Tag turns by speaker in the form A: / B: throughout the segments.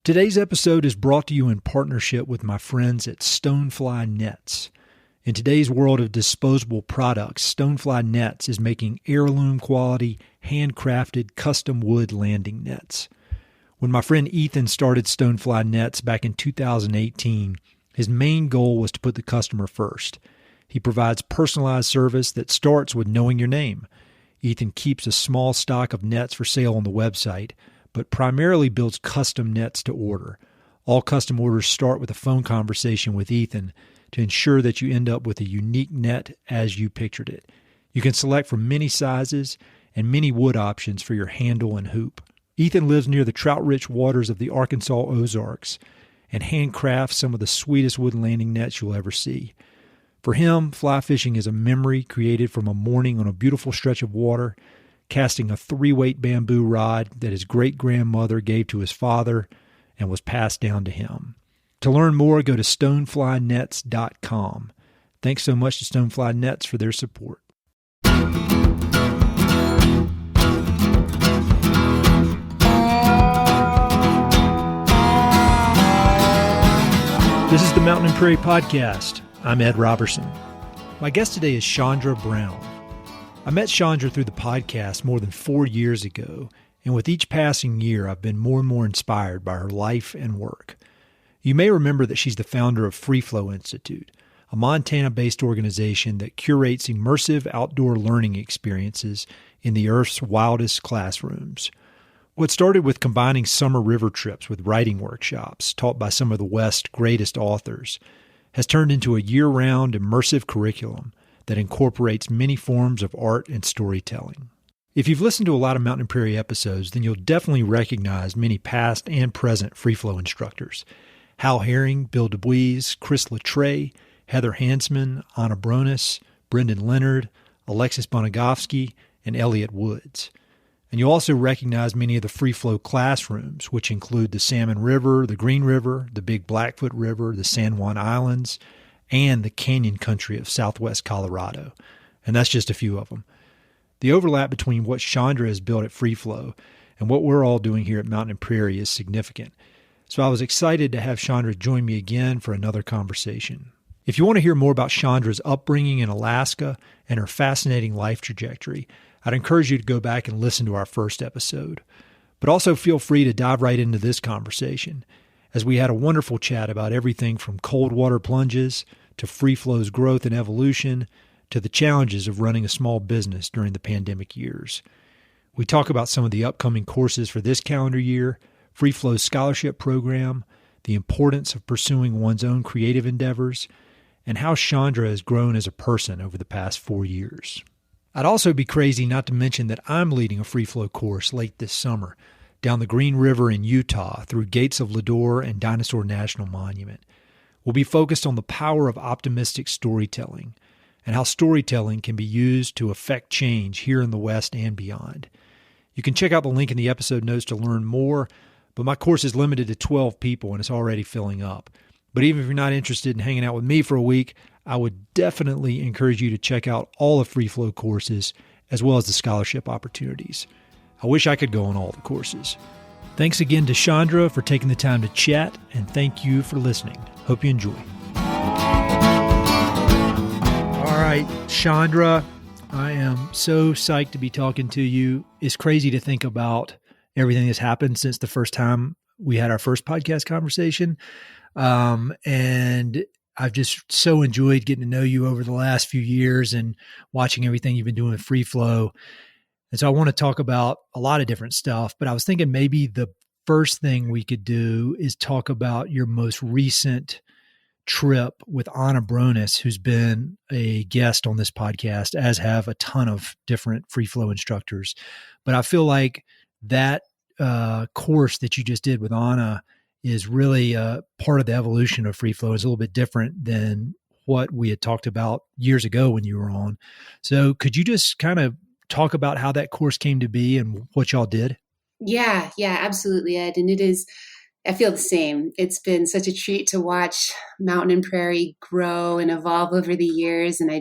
A: Today's episode is brought to you in partnership with my friends at Stonefly Nets. In today's world of disposable products, Stonefly Nets is making heirloom quality, handcrafted, custom wood landing nets. When my friend Ethan started Stonefly Nets back in 2018, his main goal was to put the customer first. He provides personalized service that starts with knowing your name. Ethan keeps a small stock of nets for sale on the website, but primarily builds custom nets to order. All custom orders start with a phone conversation with Ethan to ensure that you end up with a unique net as you pictured it. You can select from many sizes and many wood options for your handle and hoop. Ethan lives near the trout-rich waters of the Arkansas Ozarks and handcrafts some of the sweetest wood landing nets you'll ever see. For him, fly fishing is a memory created from a morning on a beautiful stretch of water, casting a 3-weight bamboo rod that his great-grandmother gave to his father and was passed down to him. To learn more, go to stoneflynets.com. Thanks so much to Stonefly Nets for their support. This is the Mountain Prairie Podcast. I'm Ed Robertson. My guest today is Chandra Brown. I met Chandra through the podcast more than 4 years ago, and with each passing year, I've been more and more inspired by her life and work. You may remember that she's the founder of Freeflow Institute, a Montana-based organization that curates immersive outdoor learning experiences in the Earth's wildest classrooms. What started with combining summer river trips with writing workshops taught by some of the West's greatest authors has turned into a year-round immersive curriculum that incorporates many forms of art and storytelling. If you've listened to a lot of Mountain Prairie episodes, then you'll definitely recognize many past and present Freeflow instructors. Hal Herring, Bill deBuys, Chris Latreille, Heather Hansman, Anna Brones, Brendan Leonard, Alexis Bonogofsky, and Elliott Woods. And you'll also recognize many of the Freeflow classrooms, which include the Salmon River, the Green River, the Big Blackfoot River, the San Juan Islands, and the canyon country of southwest Colorado. And that's just a few of them. The overlap between what Chandra has built at Freeflow and what we're all doing here at Mountain Prairie is significant. So I was excited to have Chandra join me again for another conversation. If you want to hear more about Chandra's upbringing in Alaska and her fascinating life trajectory, I'd encourage you to go back and listen to our first episode. But also feel free to dive right into this conversation, as we had a wonderful chat about everything from cold water plunges to Freeflow's growth and evolution to the challenges of running a small business during the pandemic years. We talk about some of the upcoming courses for this calendar year, Freeflow's scholarship program, the importance of pursuing one's own creative endeavors, and how Chandra has grown as a person over the past 4 years. I'd also be crazy not to mention that I'm leading a Freeflow course late this summer down the Green River in Utah through Gates of Lodore and Dinosaur National Monument. We'll be focused on the power of optimistic storytelling and how storytelling can be used to affect change here in the West and beyond. You can check out the link in the episode notes to learn more, but my course is limited to 12 people and it's already filling up. But even if you're not interested in hanging out with me for a week, I would definitely encourage you to check out all of Freeflow courses as well as the scholarship opportunities. I wish I could go on all the courses. Thanks again to Chandra for taking the time to chat, and thank you for listening. Hope you enjoy. All right, Chandra, I am so psyched to be talking to you. It's crazy to think about everything that's happened since the first time we had our first podcast conversation. And I've just so enjoyed getting to know you over the last few years and watching everything you've been doing with Freeflow. And so I want to talk about a lot of different stuff, but I was thinking maybe the first thing we could do is talk about your most recent trip with Anna Brones, who's been a guest on this podcast, as have a ton of different Freeflow instructors. But I feel like that course that you just did with Anna is really part of the evolution of Freeflow. Is a little bit different than what we had talked about years ago when you were on. So could you just kind of talk about how that course came to be and what y'all did?
B: Yeah, absolutely, Ed. And I feel the same. It's been such a treat to watch Mountain Prairie grow and evolve over the years. And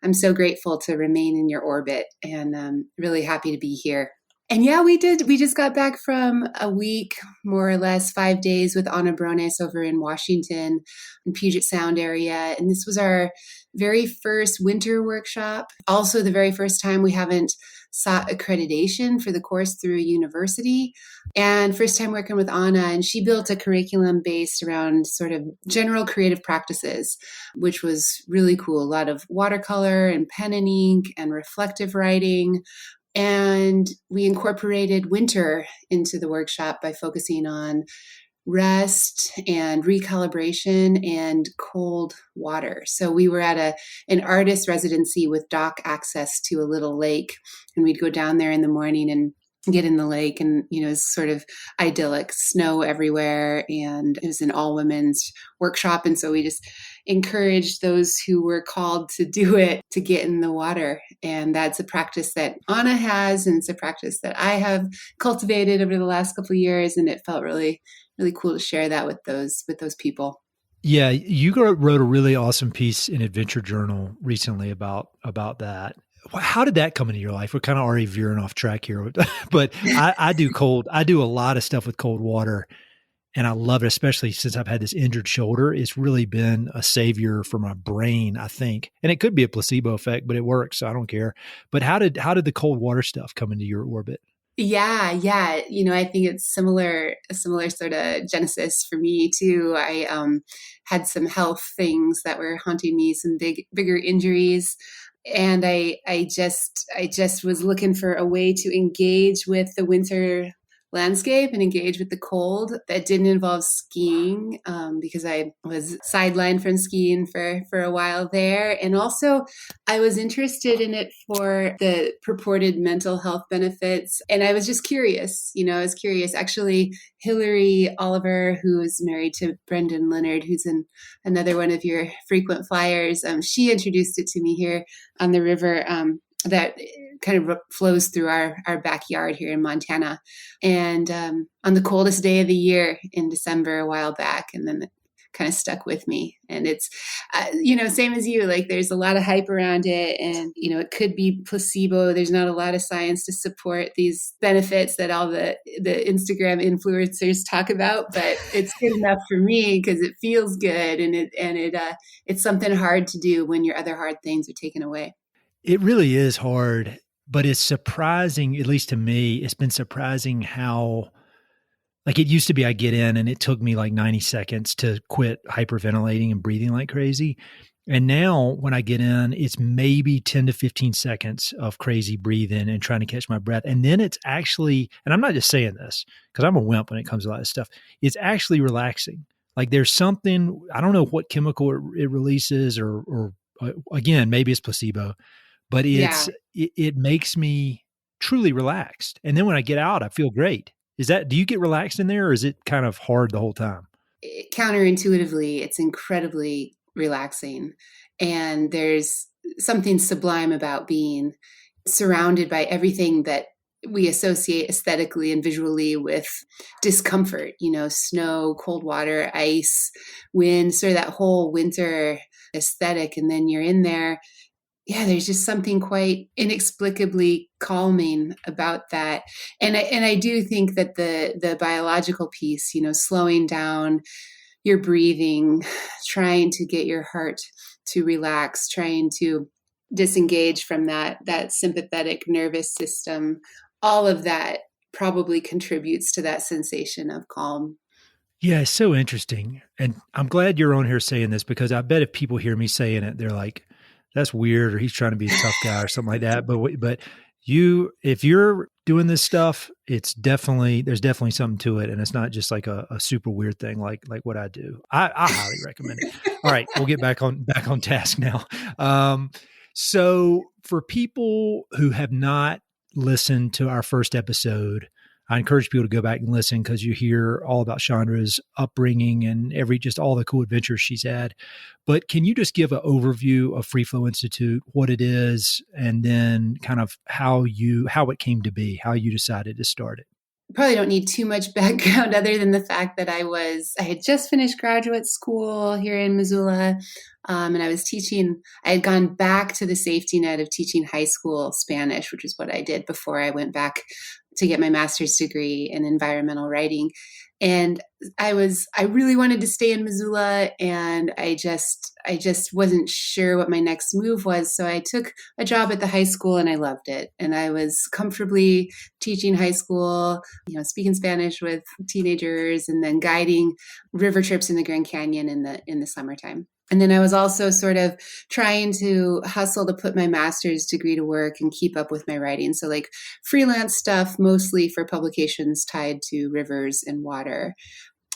B: I'm so grateful to remain in your orbit and really happy to be here. And yeah, we did. We just got back from a week, more or less 5 days with Anna Brones over in Washington, in Puget Sound area. And this was our very first winter workshop. Also, the very first time we haven't sought accreditation for the course through a university. And first time working with Anna, and she built a curriculum based around sort of general creative practices, which was really cool. A lot of watercolor and pen and ink and reflective writing. And we incorporated winter into the workshop by focusing on rest and recalibration and cold water. So we were at an artist residency with dock access to a little lake, and we'd go down there in the morning and get in the lake, and it's sort of idyllic, snow everywhere, and it was an all women's workshop. And so we just encouraged those who were called to do it to get in the water. And that's a practice that Anna has, and it's a practice that I have cultivated over the last couple of years, and it felt really really cool to share that with those people.
A: Yeah, you wrote a really awesome piece in Adventure Journal recently about that. How did that come into your life? We're kind of already veering off track here, but I do a lot of stuff with cold water, and I love it, especially since I've had this injured shoulder. It's really been a savior for my brain, I think. And it could be a placebo effect, but it works, so I don't care. But how did the cold water stuff come into your orbit?
B: Yeah. I think it's a similar sort of genesis for me too. I had some health things that were haunting me, some bigger injuries. And I just was looking for a way to engage with the winter landscape and engage with the cold that didn't involve skiing, because I was sidelined from skiing for a while there. And also I was interested in it for the purported mental health benefits. And I was just curious, Actually, Hillary Oliver, who is married to Brendan Leonard, who's another one of your frequent flyers, she introduced it to me here on the river, that kind of flows through our backyard here in Montana. And on the coldest day of the year in December a while back, and then it kind of stuck with me. And it's, same as you, like there's a lot of hype around it, and, it could be placebo. There's not a lot of science to support these benefits that all the Instagram influencers talk about, but it's good enough for me because it feels good. And it's something hard to do when your other hard things are taken away.
A: It really is hard, but it's surprising, at least to me, it's been surprising how, like it used to be I get in and it took me like 90 seconds to quit hyperventilating and breathing like crazy. And now when I get in, it's maybe 10 to 15 seconds of crazy breathing and trying to catch my breath. And then it's actually, and I'm not just saying this because I'm a wimp when it comes to a lot of stuff, it's actually relaxing. Like there's something, I don't know what chemical it releases or again, maybe it's placebo. But it makes me truly relaxed. And then when I get out, I feel great. Do you get relaxed in there, or is it kind of hard the whole time?
B: Counterintuitively, it's incredibly relaxing. And there's something sublime about being surrounded by everything that we associate aesthetically and visually with discomfort, snow, cold water, ice, wind, sort of that whole winter aesthetic. And then you're in there. Yeah, there's just something quite inexplicably calming about that. And I do think that the biological piece, slowing down your breathing, trying to get your heart to relax, trying to disengage from that sympathetic nervous system, all of that probably contributes to that sensation of calm.
A: Yeah, it's so interesting. And I'm glad you're on here saying this, because I bet if people hear me saying it, they're like, that's weird, or he's trying to be a tough guy or something like that. But if you're doing this stuff, there's definitely something to it. And it's not just like a super weird thing like what I do. I highly recommend it. All right, we'll get back on task now. So for people who have not listened to our first episode, I encourage people to go back and listen, because you hear all about Chandra's upbringing and just all the cool adventures she's had. But can you just give an overview of Freeflow Institute, what it is, and then kind of how it came to be, how you decided to start it?
B: Probably don't need too much background other than the fact that I had just finished graduate school here in Missoula. And I was teaching. I had gone back to the safety net of teaching high school Spanish, which is what I did before I went back to get my master's degree in environmental writing. And I really wanted to stay in Missoula, and I just wasn't sure what my next move was. So I took a job at the high school, and I loved it. And I was comfortably teaching high school, speaking Spanish with teenagers, and then guiding river trips in the Grand Canyon in the summertime. And then I was also sort of trying to hustle to put my master's degree to work and keep up with my writing. So like freelance stuff, mostly for publications tied to rivers and water.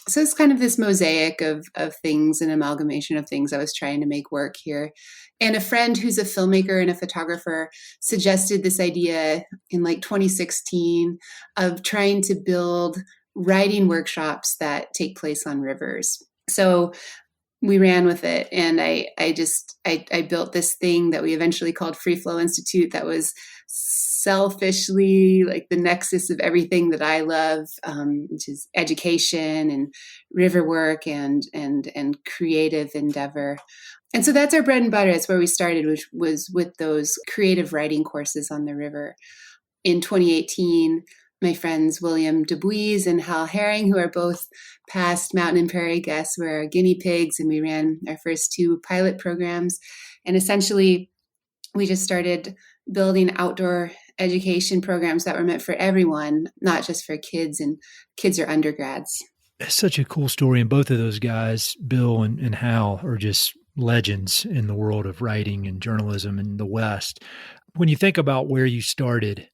B: So it's kind of this mosaic of things, an amalgamation of things I was trying to make work here. And a friend who's a filmmaker and a photographer suggested this idea in like 2016 of trying to build writing workshops that take place on rivers. So we ran with it, and I built this thing that we eventually called Freeflow Institute that was selfishly like the nexus of everything that I love, which is education and river work and creative endeavor. And so that's our bread and butter. It's where we started, which was with those creative writing courses on the river. In 2018, my friends William deBuys and Hal Herring, who are both past Mountain Prairie guests, were our guinea pigs, and we ran our first 2 pilot programs. And essentially, we just started building outdoor education programs that were meant for everyone, not just for kids or undergrads.
A: It's such a cool story. And both of those guys, Bill and Hal, are just legends in the world of writing and journalism in the West. When you think about where you started,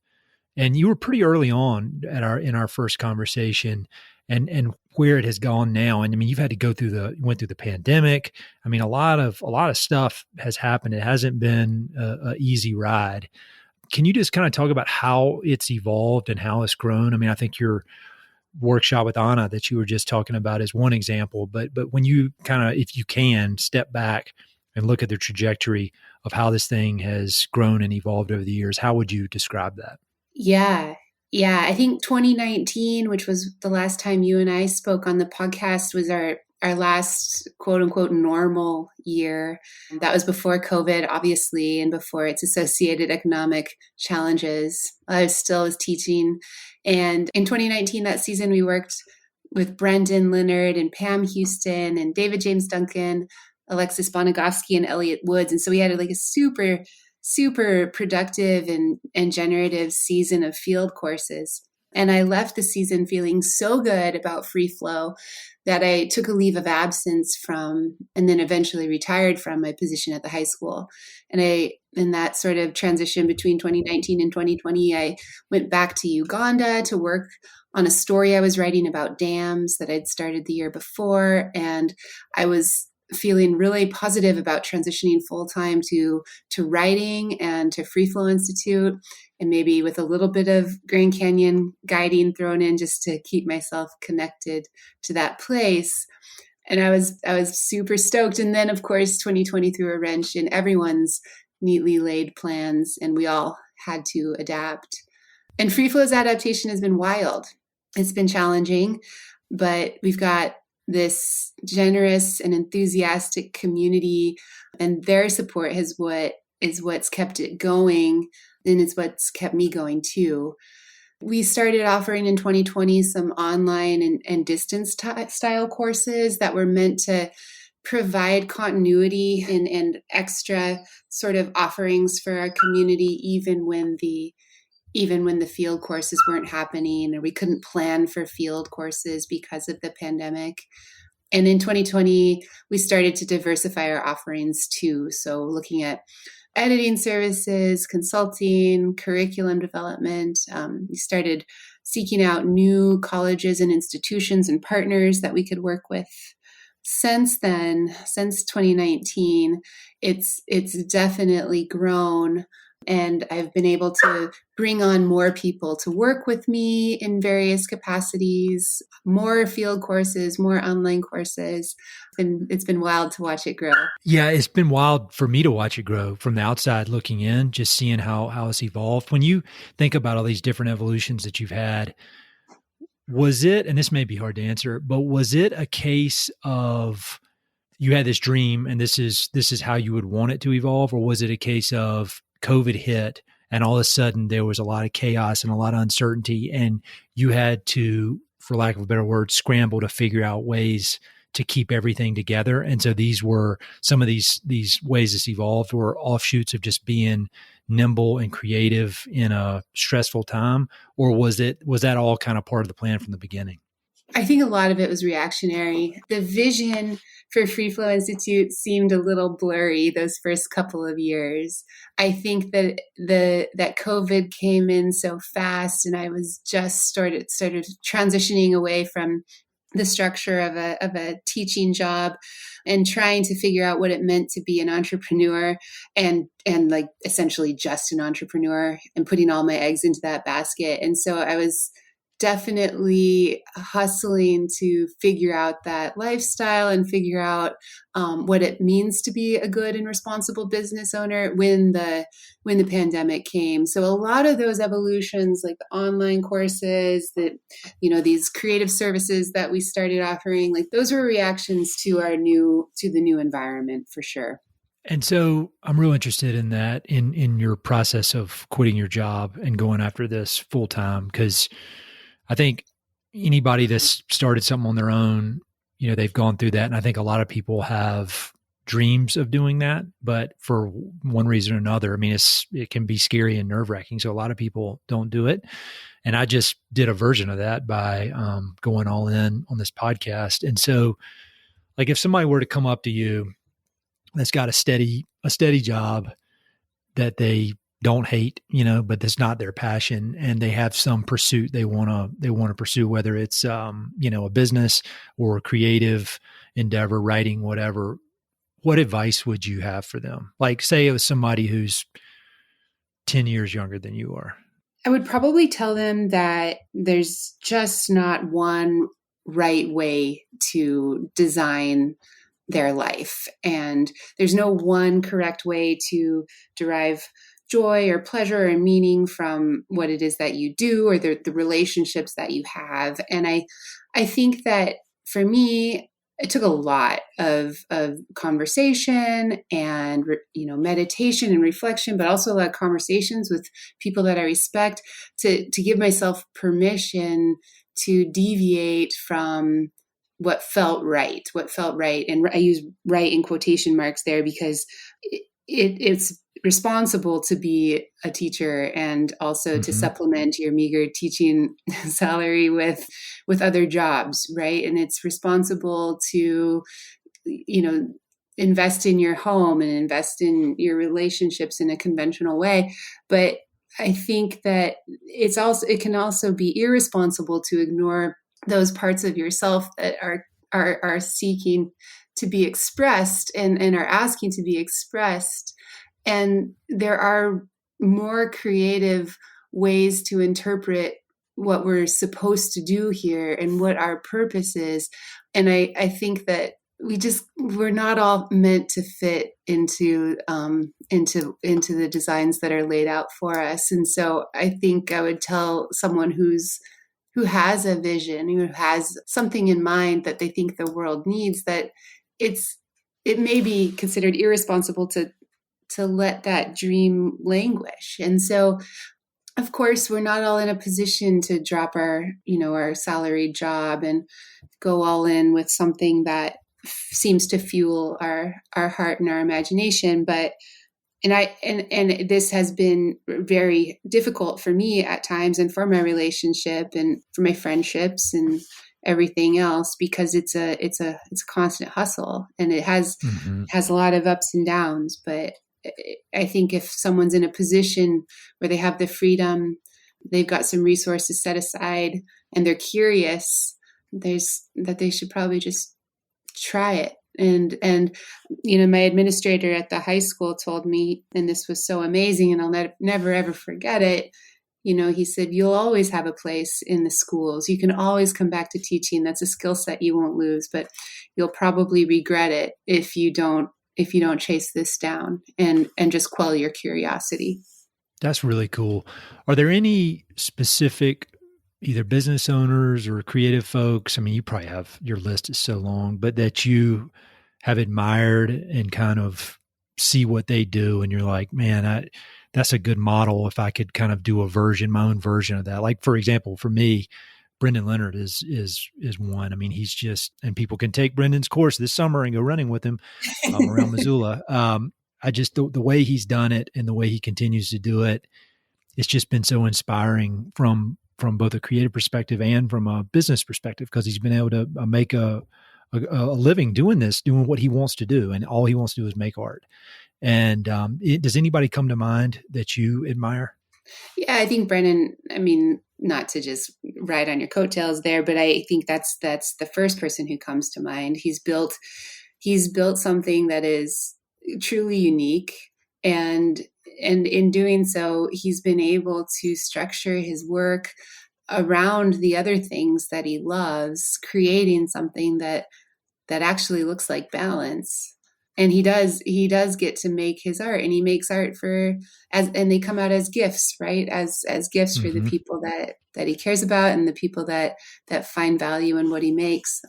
A: and you were pretty early on in our first conversation, and where it has gone now. And I mean, you've had to went through the pandemic. I mean, a lot of stuff has happened. It hasn't been a easy ride. Can you just kind of talk about how it's evolved and how it's grown? I mean, I think your workshop with Anna that you were just talking about is one example, but when you kind of, if you can, step back and look at the trajectory of how this thing has grown and evolved over the years, how would you describe that?
B: Yeah. I think 2019, which was the last time you and I spoke on the podcast, was our last quote unquote normal year. That was before COVID, obviously, and before its associated economic challenges. I still was teaching. And in 2019, that season, we worked with Brendan Leonard and Pam Houston and David James Duncan, Alexis Bonogofsky, and Elliott Woods. And so we had like a super productive and generative season of field courses. And I left the season feeling so good about Freeflow that I took a leave of absence from, and then eventually retired from my position at the high school. And in that sort of transition between 2019 and 2020, I went back to Uganda to work on a story I was writing about dams that I'd started the year before. And I was feeling really positive about transitioning full-time to writing and to Freeflow Institute, and maybe with a little bit of Grand Canyon guiding thrown in just to keep myself connected to that place. And I was super stoked. And then, of course, 2020 threw a wrench in everyone's neatly laid plans, and we all had to adapt. And Freeflow's adaptation has been wild. It's been challenging, but we've got this generous and enthusiastic community, and their support is what's kept it going, and it's what's kept me going too. We started offering in 2020 some online and distance style courses that were meant to provide continuity and extra sort of offerings for our community, even when the field courses weren't happening, or we couldn't plan for field courses because of the pandemic. And in 2020, we started to diversify our offerings too. So looking at editing services, consulting, curriculum development. We started seeking out new colleges and institutions and partners that we could work with. Since then, since 2019, it's definitely grown. And I've been able to bring on more people to work with me in various capacities, more field courses, more online courses. It's been wild to watch it grow.
A: Yeah, it's been wild for me to watch it grow from the outside looking in, just seeing how it's evolved. When you think about all these different evolutions that you've had, was it, and this may be hard to answer, but was it a case of you had this dream and this is how you would want it to evolve? Or was it a case of COVID hit and all of a sudden there was a lot of chaos and a lot of uncertainty, and you had to, for lack of a better word, scramble to figure out ways to keep everything together. And so these were some of these ways this evolved were offshoots of just being nimble and creative in a stressful time, or was that all kind of part of the plan from the beginning?
B: I think a lot of it was reactionary. The vision for Freeflow Institute seemed a little blurry those first couple of years. I think that that COVID came in so fast, and I was just started transitioning away from the structure of a teaching job and trying to figure out what it meant to be an entrepreneur and like essentially just an entrepreneur, and putting all my eggs into that basket. And so I was definitely hustling to figure out that lifestyle and figure out what it means to be a good and responsible business owner when the pandemic came. So a lot of those evolutions, like the online courses, that these creative services that we started offering, like those were reactions to the new environment for sure.
A: And so I'm real interested in that, in your process of quitting your job and going after this full time, because I think anybody that's started something on their own, they've gone through that. And I think a lot of people have dreams of doing that, but for one reason or another, I mean, it can be scary and nerve wracking. So a lot of people don't do it. And I just did a version of that by going all in on this podcast. And so like if somebody were to come up to you that's got a steady job that they don't hate, but that's not their passion, and they have some pursuit they want to pursue, whether it's a business or a creative endeavor, writing, whatever, what advice would you have for them? Like say it was somebody who's 10 years younger than you are.
B: I would probably tell them that there's just not one right way to design their life, and there's no one correct way to derive joy or pleasure or meaning from what it is that you do or the relationships that you have. And I think that for me, it took a lot of conversation and meditation and reflection, but also a lot of conversations with people that I respect to give myself permission to deviate from what felt right. And I use right in quotation marks there because it's responsible to be a teacher and also to supplement your meager teaching salary with other jobs, right? And it's responsible to, invest in your home and invest in your relationships in a conventional way. But I think that it can also be irresponsible to ignore those parts of yourself that are seeking to be expressed and are asking to be expressed. And there are more creative ways to interpret what we're supposed to do here and what our purpose is. And I think that we're not all meant to fit into the designs that are laid out for us. And so I think I would tell someone who has a vision, who has something in mind that they think the world needs, that it may be considered irresponsible to let that dream languish. And so, of course, we're not all in a position to drop our salaried job and go all in with something that seems to fuel our heart and our imagination. But and this has been very difficult for me at times, and for my relationship and for my friendships and everything else, because it's a constant hustle, and it has a lot of ups and downs. But I think if someone's in a position where they have the freedom, they've got some resources set aside, and they're curious, they should probably just try it. And my administrator at the high school told me, and this was so amazing, and I'll never ever forget it. He said, you'll always have a place in the schools. You can always come back to teaching. That's a skill set you won't lose, but you'll probably regret it if you don't chase this down and just quell your curiosity.
A: That's really cool. Are there any specific either business owners or creative folks? I mean, you probably have, your list is so long, but that you have admired and kind of see what they do, and you're like, man, that's a good model if I could kind of do my own version of that. Like, for example, for me, Brendan Leonard is one. I mean, he's just, and people can take Brendan's course this summer and go running with him around Missoula. I just, the way he's done it and the way he continues to do it, it's just been so inspiring from both a creative perspective and from a business perspective, because he's been able to make a living doing what he wants to do. And all he wants to do is make art. And does anybody come to mind that you admire?
B: Yeah, I think Brennan, I mean, not to just ride on your coattails there, but I think that's the first person who comes to mind. He's built something that is truly unique, and in doing so, he's been able to structure his work around the other things that he loves, creating something that actually looks like balance. And he does get to make his art, and he makes art and they come out as gifts, right? As gifts for the people that he cares about and the people that find value in what he makes.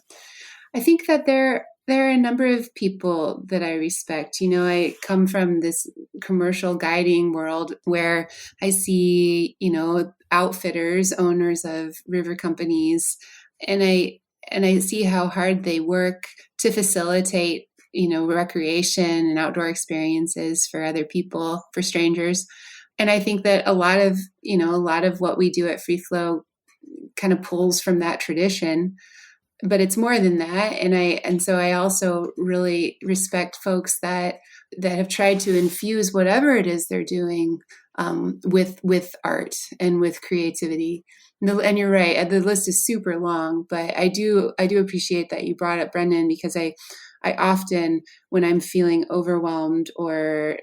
B: I think that there are a number of people that I respect. You know, I come from this commercial guiding world where I see, you know, outfitters, owners of river companies, and I see how hard they work to facilitate, you know, recreation and outdoor experiences for other people, for strangers. And I think that a lot of what we do at Freeflow kind of pulls from that tradition, but it's more than that. And so I also really respect folks that have tried to infuse whatever it is they're doing with art and with creativity. And you're right, the list is super long, but I do appreciate that you brought up Brendan, because I often, when I'm feeling overwhelmed or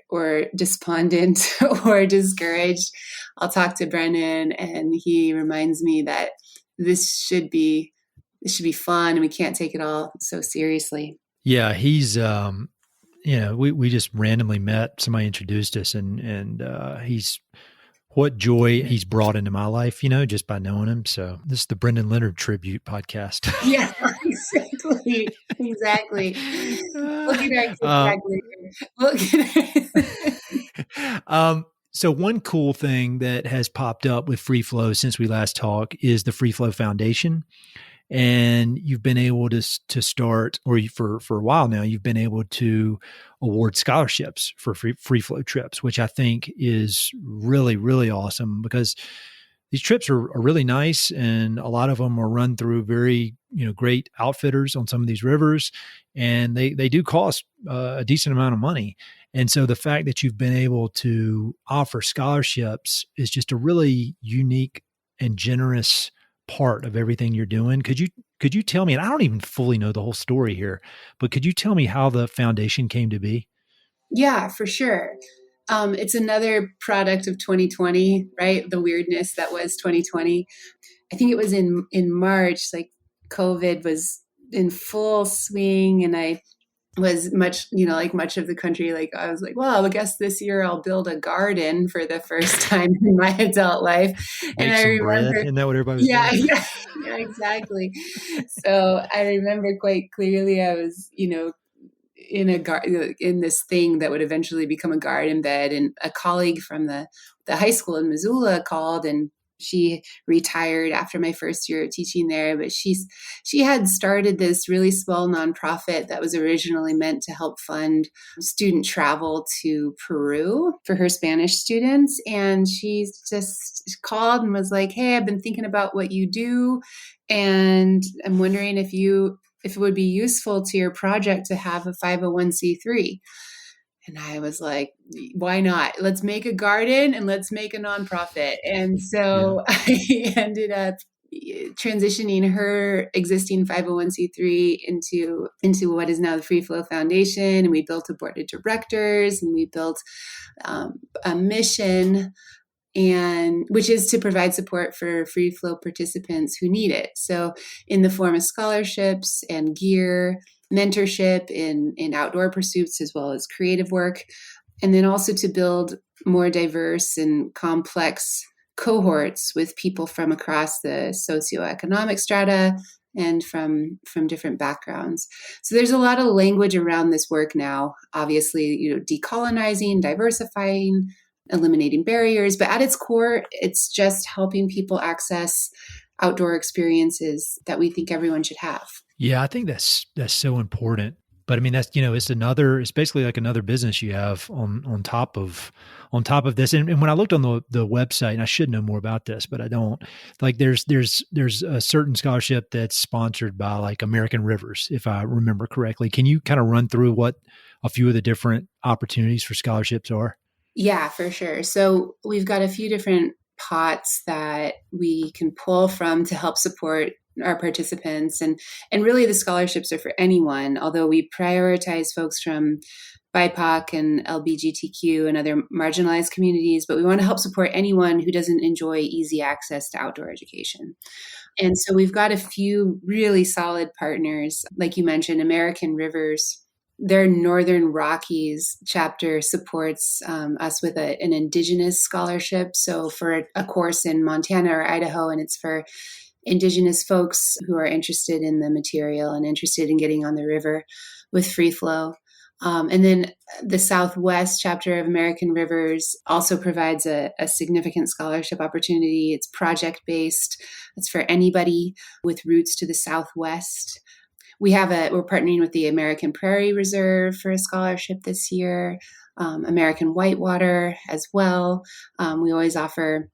B: despondent or discouraged, I'll talk to Brendan, and he reminds me that this should be fun, and we can't take it all so seriously.
A: Yeah, he's we just randomly met. Somebody introduced us, and he's, what joy he's brought into my life, you know, just by knowing him. So this is the Brendan Leonard tribute podcast.
B: Yeah, exactly. Look at our Look at our
A: So one cool thing that has popped up with Freeflow since we last talked is the Freeflow Foundation. And you've been able to start, or for a while now, you've been able to award scholarships for Freeflow trips, which I think is really, really awesome, because these trips are really nice, and a lot of them are run through very, you know, great outfitters on some of these rivers, and they do cost a decent amount of money. And so the fact that you've been able to offer scholarships is just a really unique and generous part of everything you're doing. Could you tell me, and I don't even fully know the whole story here, but could you tell me how the foundation came to be?
B: Yeah, for sure. It's another product of 2020, right? The weirdness that was 2020. I think it was in March, like COVID was in full swing, and I was much of the country, like I was like, well, I guess this year I'll build a garden for the first time in my adult life.
A: Make and I remember, bread. Isn't that what everybody was doing?
B: Yeah, exactly. So I remember quite clearly, I was, you know, in this thing that would eventually become a garden bed, and a colleague from the high school in Missoula called, and she retired after my first year of teaching there, but she had started this really small nonprofit that was originally meant to help fund student travel to Peru for her Spanish students. And she just called and was like, hey, I've been thinking about what you do, and I'm wondering if it would be useful to your project to have a 501c3. And I was like, why not? Let's make a garden and let's make a nonprofit. And so I ended up transitioning her existing 501c3 into what is now the Freeflow Foundation. And we built a board of directors, and we built a mission, and which is to provide support for Freeflow participants who need it. So in the form of scholarships and gear, mentorship in outdoor pursuits, as well as creative work, and then also to build more diverse and complex cohorts with people from across the socioeconomic strata and from different backgrounds. So there's a lot of language around this work now, obviously, you know, decolonizing, diversifying, eliminating barriers. But at its core, it's just helping people access outdoor experiences that we think everyone should have.
A: Yeah, I think that's so important. But I mean, that's, it's basically like another business you have on top of this. And when I looked on the website, and I should know more about this, but I don't, like there's a certain scholarship that's sponsored by like American Rivers, if I remember correctly. Can you kind of run through what a few of the different opportunities for scholarships are?
B: Yeah, for sure. So we've got a few different pots that we can pull from to help support our participants. And really the scholarships are for anyone, although we prioritize folks from BIPOC and LGBTQ and other marginalized communities, but we want to help support anyone who doesn't enjoy easy access to outdoor education. And so we've got a few really solid partners, like you mentioned, American Rivers. Their Northern Rockies chapter supports us with an Indigenous scholarship. So for a course in Montana or Idaho, and it's for Indigenous folks who are interested in the material and interested in getting on the river with Freeflow. And then the Southwest chapter of American Rivers also provides a significant scholarship opportunity. It's project-based. It's for anybody with roots to the Southwest. We're partnering with the Mountain Prairie Reserve for a scholarship this year, American Whitewater as well. We always offer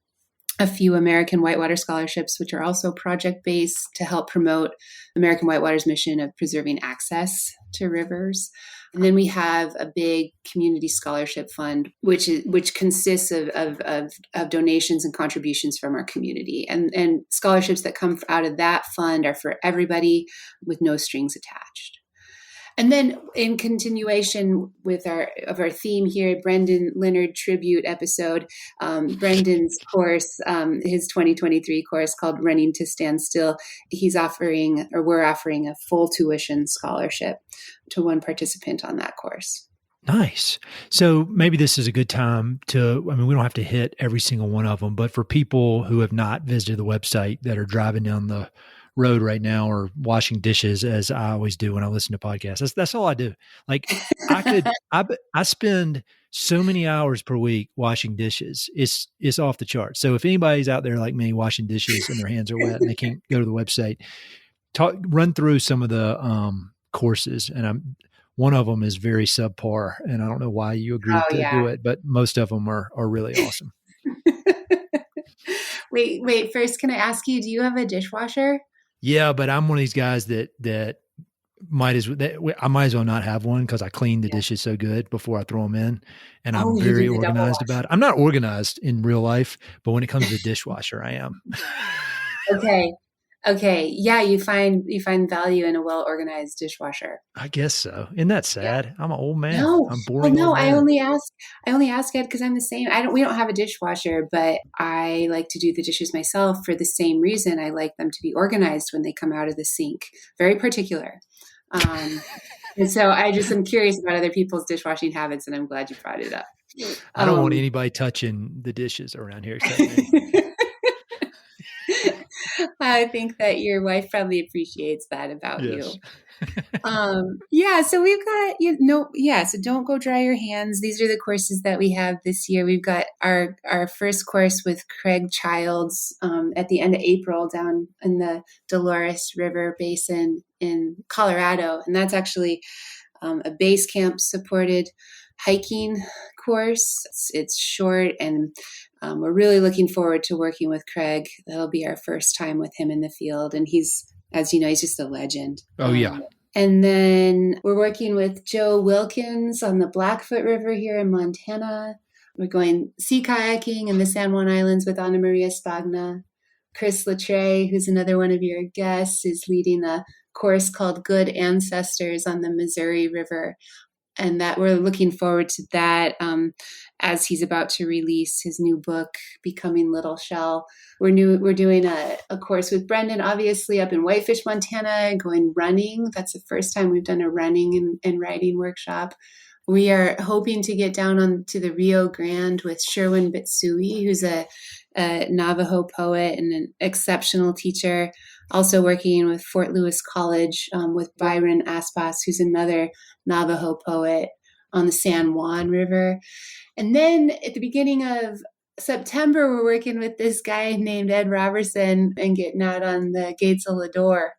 B: a few American Whitewater scholarships, which are also project-based to help promote American Whitewater's mission of preserving access to rivers. And then we have a big community scholarship fund, which consists of donations and contributions from our community. And scholarships that come out of that fund are for everybody with no strings attached. And then in continuation with our theme here, Brendan Leonard tribute episode, Brendan's course, his 2023 course called Running to Stand Still, we're offering a full tuition scholarship to one participant on that course.
A: Nice. So maybe this is a good time we don't have to hit every single one of them, but for people who have not visited the website that are driving down the road right now or washing dishes, as I always do when I listen to podcasts. That's all I do. Like I spend so many hours per week washing dishes. It's off the charts. So if anybody's out there like me washing dishes and their hands are wet and they can't go to the website, run through some of the courses. And one of them is very subpar, and I don't know why you agreed to do it, but most of them are really awesome.
B: Wait, first, can I ask you, do you have a dishwasher?
A: Yeah, but I'm one of these guys that I might as well not have one because I clean the dishes so good before I throw them in, and I'm very organized about it. I'm not organized in real life, but when it comes to the dishwasher, I am.
B: Okay. Yeah, you find value in a well-organized dishwasher.
A: I guess so. Isn't that sad? Yeah. I'm an old man.
B: No,
A: I'm boring.
B: No, I only ask Ed because I'm the same. We don't have a dishwasher, but I like to do the dishes myself for the same reason. I like them to be organized when they come out of the sink. Very particular. And so I'm curious about other people's dishwashing habits, and I'm glad you brought it up.
A: I don't want anybody touching the dishes around here except me.
B: I think that your wife probably appreciates that about you. So we've got, so don't go dry your hands. These are the courses that we have this year. We've got our first course with Craig Childs at the end of April down in the Dolores River Basin in Colorado. And that's actually a base camp supported hiking course. It's short, and we're really looking forward to working with Craig. That'll be our first time with him in the field. And he's, as you know, he's just a legend.
A: Oh, yeah.
B: And then we're working with Joe Wilkins on the Blackfoot River here in Montana. We're going sea kayaking in the San Juan Islands with Anna Maria Spagna. Chris Latre, who's another one of your guests, is leading a course called Good Ancestors on the Missouri River. And that we're looking forward to that as he's about to release his new book, Becoming Little Shell. We're doing a course with Brendan, obviously, up in Whitefish, Montana, going running. That's the first time we've done a running and riding workshop. We are hoping to get down onto the Rio Grande with Sherwin Bitsui, who's a Navajo poet and an exceptional teacher. Also working with Fort Lewis College with Byron Aspas, who's another Navajo poet. on the San Juan River. And then at the beginning of September, we're working with this guy named Ed Robertson and getting out on the Gates of Lador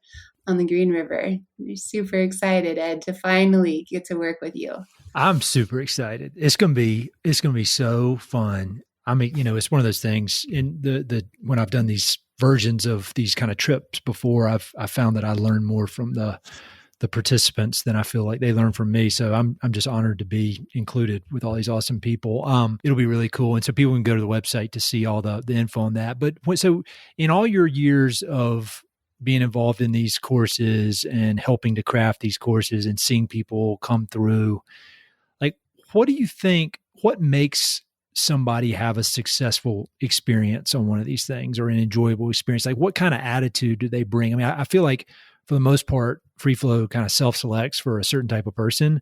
B: on the Green River. We're super excited, Ed, to finally get to work with you.
A: I'm super excited. It's gonna be so fun. I mean, it's one of those things in the when I've done these versions of these kind of trips before, I've found that I learn more from the participants than I feel like they learn from me. So I'm just honored to be included with all these awesome people. It'll be really cool. And so people can go to the website to see all the info on that. But so in all your years of being involved in these courses and helping to craft these courses and seeing people come through, like, what do you think, what makes somebody have a successful experience on one of these things or an enjoyable experience? Like, what kind of attitude do they bring? I mean, I feel like for the most part, Freeflow kind of self-selects for a certain type of person.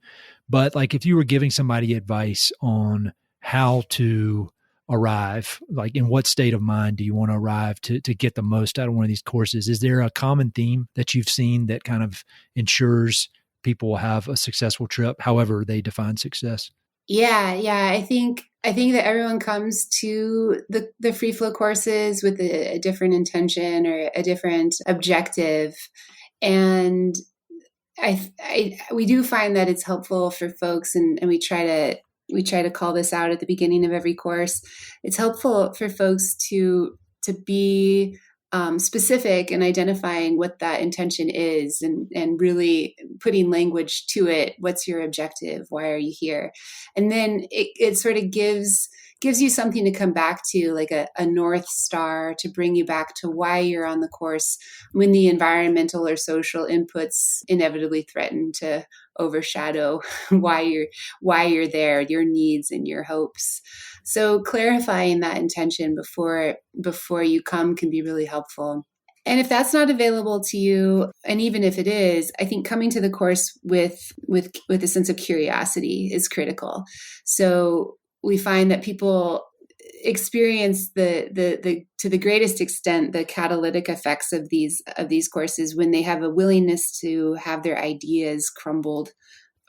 A: But like, if you were giving somebody advice on how to arrive, like in what state of mind do you want to arrive to get the most out of one of these courses? Is there a common theme that you've seen that kind of ensures people will have a successful trip, however they define success?
B: Yeah. I think that everyone comes to the Freeflow courses with a different intention or a different objective. And we do find that it's helpful for folks, and we try to call this out at the beginning of every course. It's helpful for folks to be specific in identifying what that intention is and really putting language to it. What's your objective? Why are you here? And then it sort of gives you something to come back to, like a North Star to bring you back to why you're on the course when the environmental or social inputs inevitably threaten to overshadow why you're there, your needs and your hopes. So clarifying that intention before you come can be really helpful. And if that's not available to you, and even if it is, I think coming to the course with a sense of curiosity is critical. So we find that people experience the to the greatest extent the catalytic effects of these courses when they have a willingness to have their ideas crumbled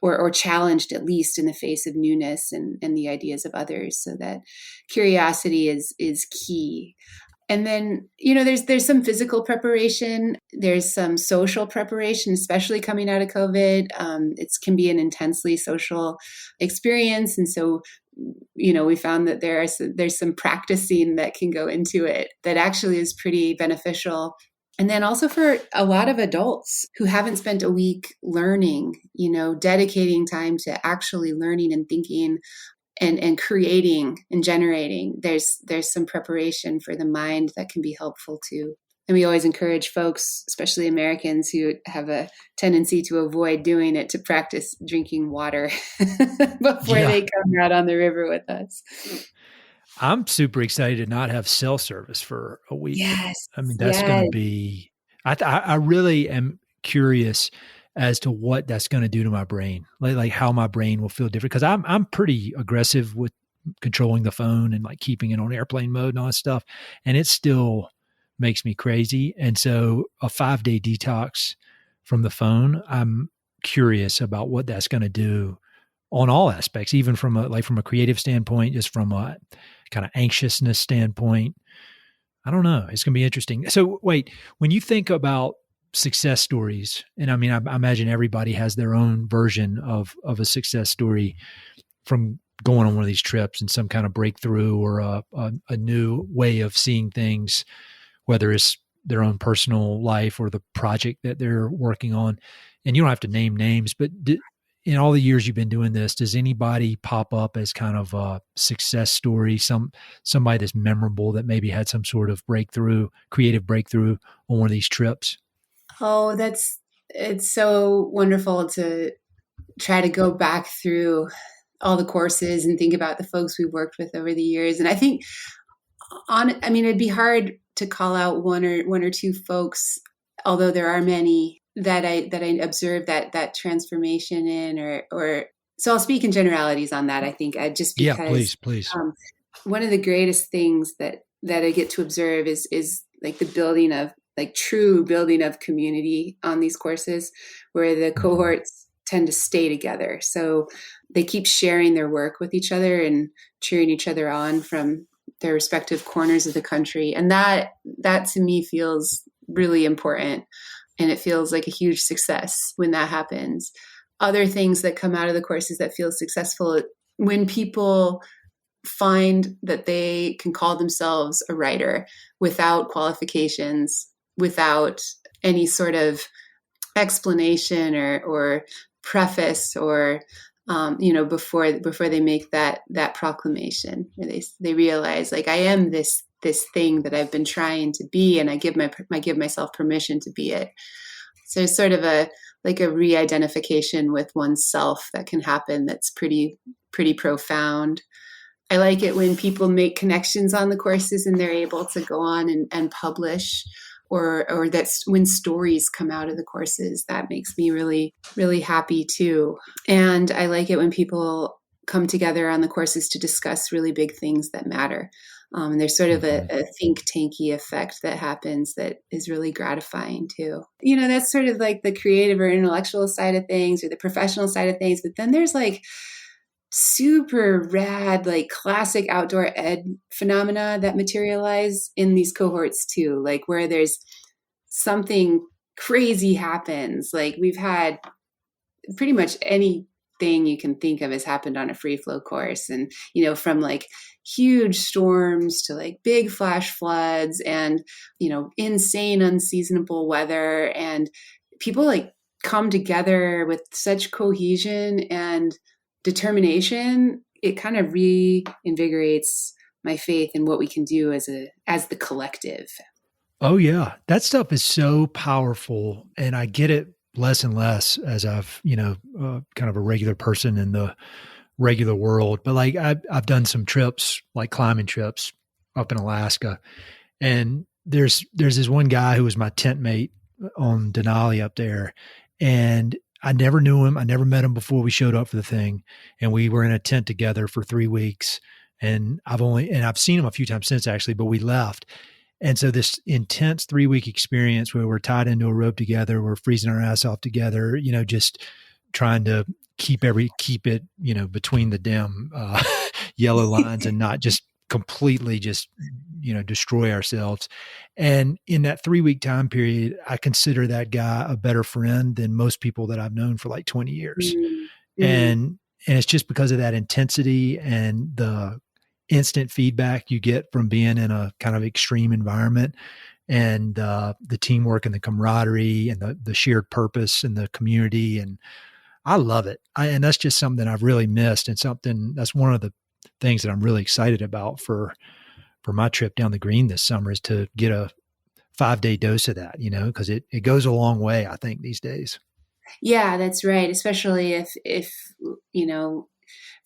B: or challenged, at least in the face of newness and the ideas of others. So that curiosity is key. And then, there's some physical preparation. There's some social preparation, especially coming out of COVID. It can be an intensely social experience. And so, we found that there's some practicing that can go into it that actually is pretty beneficial. And then also for a lot of adults who haven't spent a week learning, dedicating time to actually learning and thinking and creating and generating, there's some preparation for the mind that can be helpful too. And we always encourage folks, especially Americans who have a tendency to avoid doing it, to practice drinking water before they come out on the river with us.
A: I'm super excited to not have cell service for a week.
B: Yes.
A: I mean, that's going to be, I really am curious as to what that's going to do to my brain, like how my brain will feel different. Cause I'm pretty aggressive with controlling the phone and like keeping it on airplane mode and all that stuff. And it still makes me crazy. And so a 5-day detox from the phone, I'm curious about what that's going to do on all aspects, even from a creative standpoint, just from a kind of anxiousness standpoint. I don't know. It's going to be interesting. So wait, when you think about success stories, and I mean, I imagine everybody has their own version of a success story from going on one of these trips and some kind of breakthrough or a new way of seeing things, whether it's their own personal life or the project that they're working on. And you don't have to name names, but in all the years you've been doing this, does anybody pop up as kind of a success story, somebody that's memorable that maybe had some sort of creative breakthrough on one of these trips?
B: Oh, it's so wonderful to try to go back through all the courses and think about the folks we've worked with over the years. And I think it'd be hard to call out one or two folks, although there are many that I observed that transformation in, or so I'll speak in generalities on that. I think just because,
A: please.
B: One of the greatest things that I get to observe is like the true building of community on these courses, where the cohorts tend to stay together. So they keep sharing their work with each other and cheering each other on from their respective corners of the country. And that to me feels really important. And it feels like a huge success when that happens. Other things that come out of the courses that feel successful, when people find that they can call themselves a writer without qualifications, without any sort of explanation or preface or before they make that proclamation, where they realize, like, I am this thing that I've been trying to be, and I give myself permission to be it. So it's sort of a re-identification with oneself that can happen. That's pretty profound. I like it when people make connections on the courses and they're able to go on and publish, or that's when stories come out of the courses. That makes me really, really happy too. And I like it when people come together on the courses to discuss really big things that matter. And there's sort of a think tanky effect that happens that is really gratifying too. That's sort of like the creative or intellectual side of things, or the professional side of things. But then there's like super rad, like classic outdoor ed phenomena that materialize in these cohorts too, like where there's something crazy happens. Like we've had pretty much anything you can think of has happened on a free flow course. And, from like huge storms to like big flash floods and, insane unseasonable weather, and people like come together with such cohesion and determination. It kind of reinvigorates my faith in what we can do as the collective.
A: Oh yeah. That stuff is so powerful, and I get it less and less as I've, kind of a regular person in the regular world. But like I've done some trips, like climbing trips up in Alaska, and there's this one guy who was my tent mate on Denali up there, and I never knew him. I never met him before we showed up for the thing. And we were in a tent together for 3 weeks. And I've seen him a few times since, actually, but we left. And so this intense 3-week experience where we're tied into a rope together, we're freezing our ass off together, just trying to keep it, between the dim yellow lines and not just completely destroy ourselves. And in that 3-week time period, I consider that guy a better friend than most people that I've known for like 20 years. Mm-hmm. And it's just because of that intensity and the instant feedback you get from being in a kind of extreme environment, and the teamwork and the camaraderie and the shared purpose and the community. And I love it. And that's just something I've really missed, and something that's one of the things that I'm really excited about for my trip down the green this summer, is to get a 5-day dose of that, because it goes a long way, I think, these days.
B: Yeah, that's right. Especially if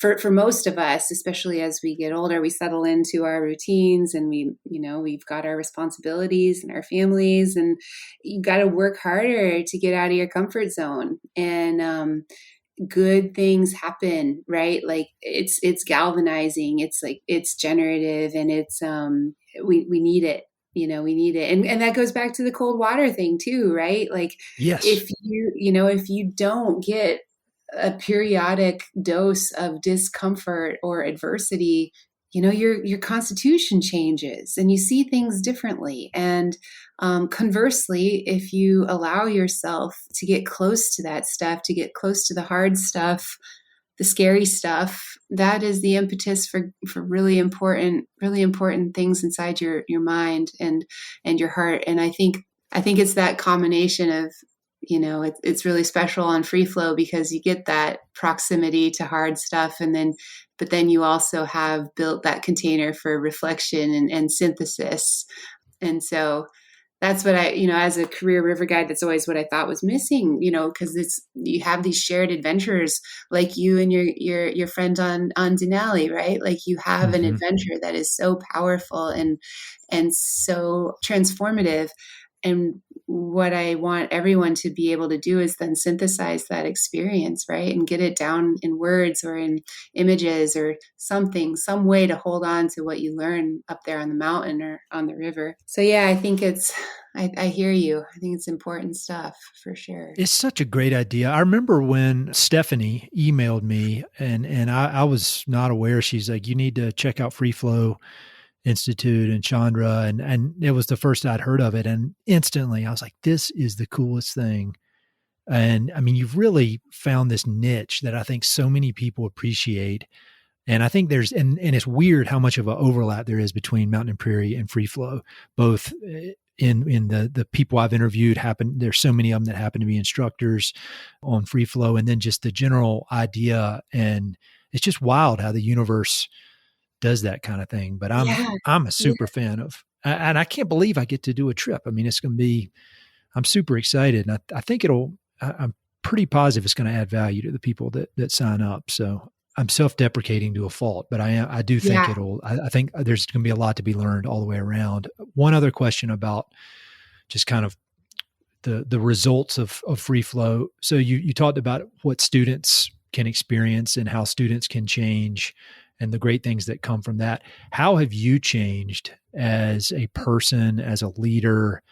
B: for most of us, especially as we get older, we settle into our routines, and we've got our responsibilities and our families, and you got to work harder to get out of your comfort zone. And, good things happen, right? Like it's galvanizing. It's like, it's generative, and it's, we need it, we need it. And that goes back to the cold water thing too, right? Like,
A: yes,
B: if you don't get a periodic dose of discomfort or adversity, your constitution changes and you see things differently. And conversely, if you allow yourself to get close to that stuff, to get close to the hard stuff, the scary stuff, that is the impetus for really important things inside your mind and your heart. And I think it's that combination of, it's really special on free flow because you get that proximity to hard stuff. But then you also have built that container for reflection and synthesis. And so that's what as a career river guide, that's always what I thought was missing, because you have these shared adventures, like you and your friend on Denali, right? Like you have mm-hmm. an adventure that is so powerful and so transformative. And what I want everyone to be able to do is then synthesize that experience, right? And get it down in words or in images or something, some way to hold on to what you learn up there on the mountain or on the river. So yeah, I think I hear you. I think it's important stuff for sure.
A: It's such a great idea. I remember when Stephanie emailed me and I was not aware. She's like, you need to check out Freeflow Institute and Chandra. And it was the first I'd heard of it. And instantly I was like, this is the coolest thing. And I mean, you've really found this niche that I think so many people appreciate. And I think and it's weird how much of an overlap there is between Mountain Prairie and Freeflow, both in the people I've interviewed there's so many of them that happen to be instructors on Freeflow, and then just the general idea. And it's just wild how the universe does that kind of thing. But I'm a super fan of, and I can't believe I get to do a trip. I mean, I'm super excited. And I think I'm pretty positive it's going to add value to the people that sign up. So I'm self-deprecating to a fault, but I do think I think there's going to be a lot to be learned all the way around. One other question about just kind of the results of Freeflow. So you talked about what students can experience and how students can change and the great things that come from that. How have you changed as a person, as a leader,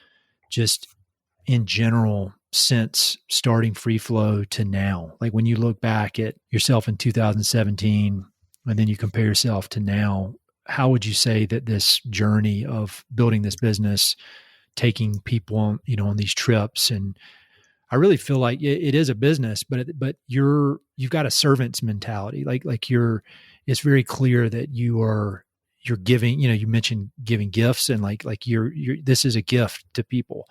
A: just in general, since starting Freeflow to now? Like when you look back at yourself in 2017 and then you compare yourself to now, how would you say that this journey of building this business, taking people on, on these trips, and I really feel like it is a business, but you've got a servant's mentality. It's very clear that you're giving, you mentioned giving gifts, and like this is a gift to people.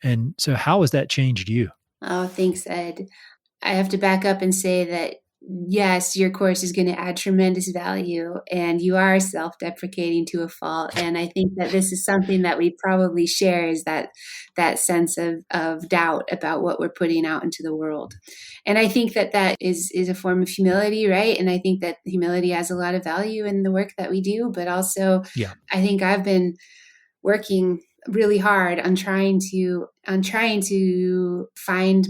A: And so how has that changed you?
B: Oh, thanks, Ed. I have to back up and say that, yes, your course is going to add tremendous value, and you are self-deprecating to a fault. And I think that this is something that we probably share, is that sense of doubt about what we're putting out into the world. And I think that is a form of humility, right? And I think that humility has a lot of value in the work that we do, but also I think I've been working really hard on trying to find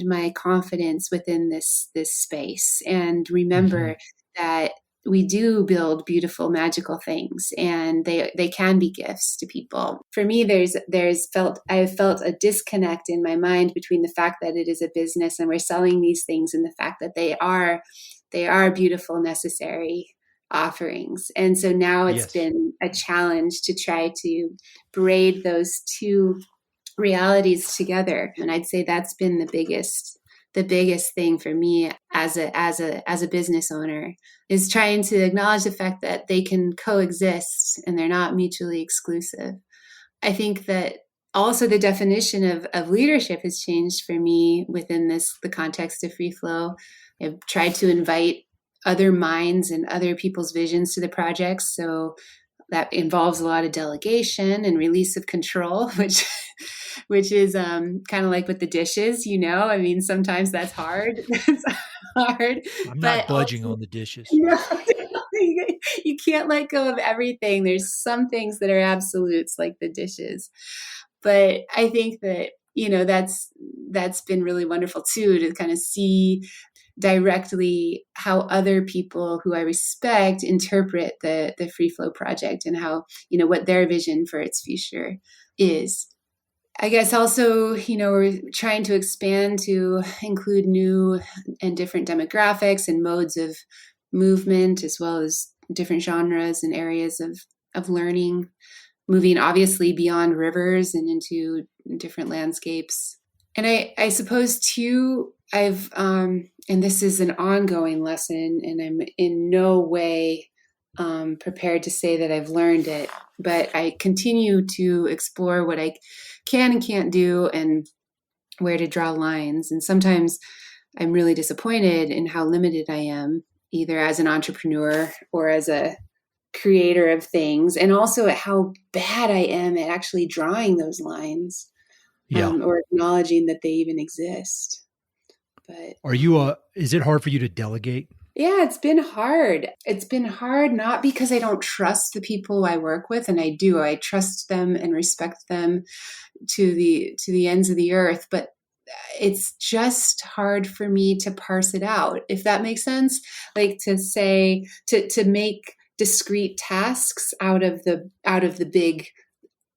B: my confidence within this space, and remember that we do build beautiful, magical things, and they can be gifts to people. For me, I've felt a disconnect in my mind between the fact that it is a business and we're selling these things, and the fact that they are beautiful, necessary offerings. And so now it's been a challenge to try to braid those two realities together. And I'd say that's been the biggest thing for me as a business owner, is trying to acknowledge the fact that they can coexist and they're not mutually exclusive. I think that also the definition of leadership has changed for me within the context of Freeflow. I've tried to invite other minds and other people's visions to the projects. So that involves a lot of delegation and release of control, which is kind of like with the dishes, I mean, sometimes that's hard. It's hard.
A: I'm not budging on the dishes.
B: You can't let go of everything. There's some things that are absolutes, like the dishes. But I think that, that's been really wonderful too, to kind of see directly how other people who I respect interpret the Freeflow project, and how, what their vision for its future is. I guess also, we're trying to expand to include new and different demographics and modes of movement, as well as different genres and areas of learning, moving obviously beyond rivers and into different landscapes. And I suppose too, I've, and this is an ongoing lesson, and I'm in no way prepared to say that I've learned it, but I continue to explore what I can and can't do and where to draw lines. And sometimes I'm really disappointed in how limited I am, either as an entrepreneur or as a creator of things, and also at how bad I am at actually drawing those lines, or acknowledging that they even exist. But
A: is it hard for you to delegate?
B: Yeah, it's been hard. It's been hard not because I don't trust the people I work with, and I do. I trust them and respect them to the ends of the earth, but it's just hard for me to parse it out, if that makes sense. Like to say to make discrete tasks out of the big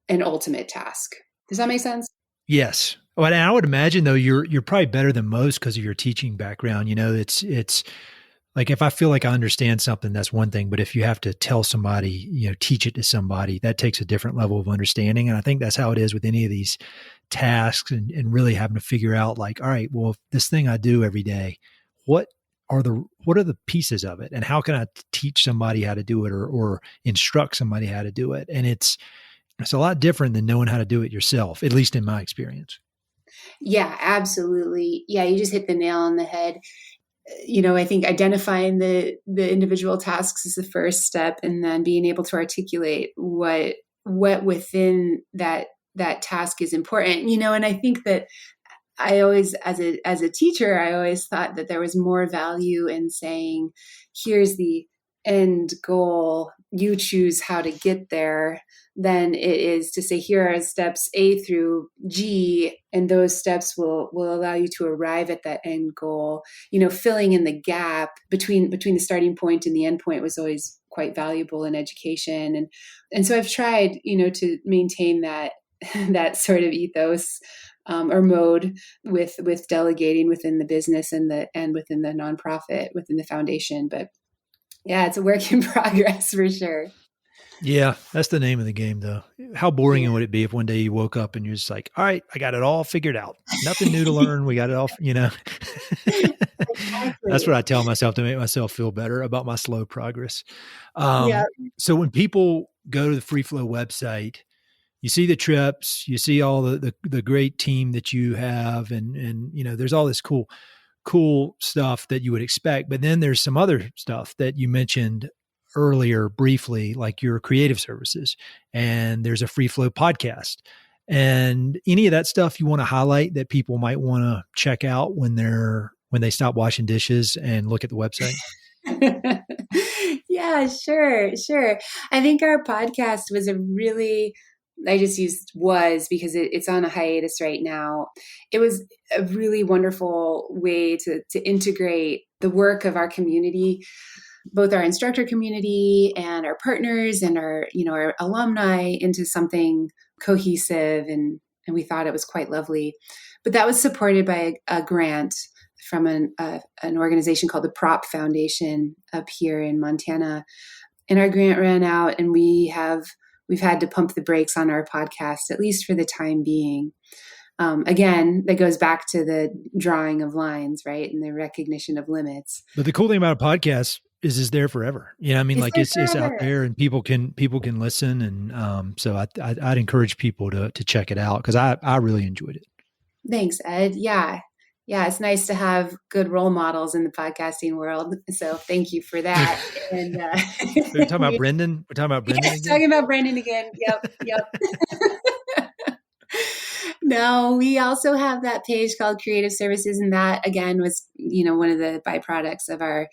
B: and ultimate task. Does that make sense?
A: Yes. Well, and I would imagine though you're probably better than most because of your teaching background. It's like if I feel like I understand something, that's one thing. But if you have to tell somebody, teach it to somebody, that takes a different level of understanding. And I think that's how it is with any of these tasks and really having to figure out like, all right, well, if this thing I do every day, what are the pieces of it? And how can I teach somebody how to do it or instruct somebody how to do it? And it's a lot different than knowing how to do it yourself, at least in my experience.
B: Yeah, absolutely. Yeah, you just hit the nail on the head. I think identifying the individual tasks is the first step, and then being able to articulate what within that task is important. And I think that I always, as a teacher, I always thought that there was more value in saying, here's the end goal, you choose how to get there, than it is to say, here are steps A through G, and those steps will allow you to arrive at that end goal. Filling in the gap between the starting point and the end point was always quite valuable in education. And so I've tried, to maintain that sort of ethos or mode with delegating within the business and within the nonprofit, within the foundation. But yeah, it's a work in progress for sure.
A: Yeah, that's the name of the game, though. How boring would it be if one day you woke up and you're just like, all right, I got it all figured out. Nothing new to learn. We got it all,
B: Exactly.
A: That's what I tell myself to make myself feel better about my slow progress.
B: Yeah.
A: So when people go to the Freeflow website, you see the trips, you see all the great team that you have, and there's all this cool stuff that you would expect. But then there's some other stuff that you mentioned earlier briefly, like your creative services, and there's a Freeflow podcast. And any of that stuff you want to highlight that people might want to check out when they stop washing dishes and look at the website?
B: Yeah, sure. I think our podcast was I just used was because it's on a hiatus right now. It was a really wonderful way to integrate the work of our community, both our instructor community and our partners and our alumni, into something cohesive. And we thought it was quite lovely. But that was supported by a grant from an organization called the Prop Foundation up here in Montana. And our grant ran out, and we've had to pump the brakes on our podcast, at least for the time being. Again, that goes back to the drawing of lines, right? And the recognition of limits.
A: But the cool thing about a podcast is it's there forever. It's out there and people can listen. And so I'd encourage people to check it out because I really enjoyed it.
B: Thanks, Ed. Yeah. It's nice to have good role models in the podcasting world. So thank you for that. And
A: we're talking about Brendan. We're talking about Brendan.
B: Yes, talking about Brendan again. Yep. No, we also have that page called Creative Services, and that again was, one of the byproducts of our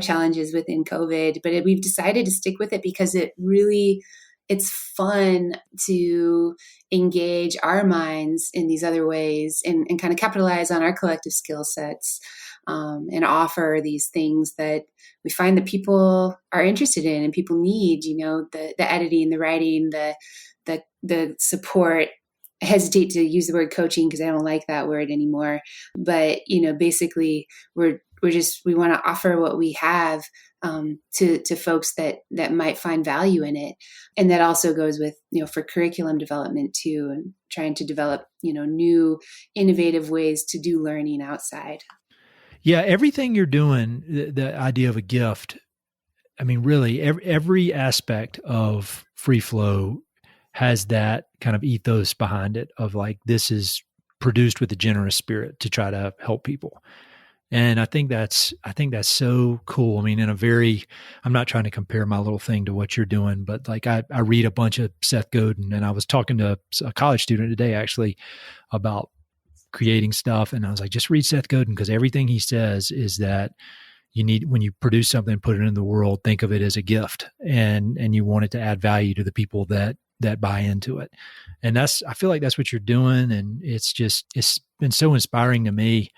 B: challenges within COVID. But we've decided to stick with it because it's fun to engage our minds in these other ways and kind of capitalize on our collective skill sets and offer these things that we find that people are interested in and people need, the editing, the writing, the support. I hesitate to use the word coaching because I don't like that word anymore. But, basically we want to offer what we have to folks that might find value in it. And that also goes with, for curriculum development too, and trying to develop, new innovative ways to do learning outside.
A: Yeah. Everything you're doing, the idea of a gift, I mean, really every aspect of Freeflow has that kind of ethos behind it of like, this is produced with a generous spirit to try to help people. And I think that's so cool. I mean, I'm not trying to compare my little thing to what you're doing, but like I read a bunch of Seth Godin, and I was talking to a college student today actually about creating stuff. And I was like, just read Seth Godin, because everything he says is that, when you produce something and put it in the world, think of it as a gift, and you want it to add value to the people that buy into it. And I feel like that's what you're doing. And it's been so inspiring to me.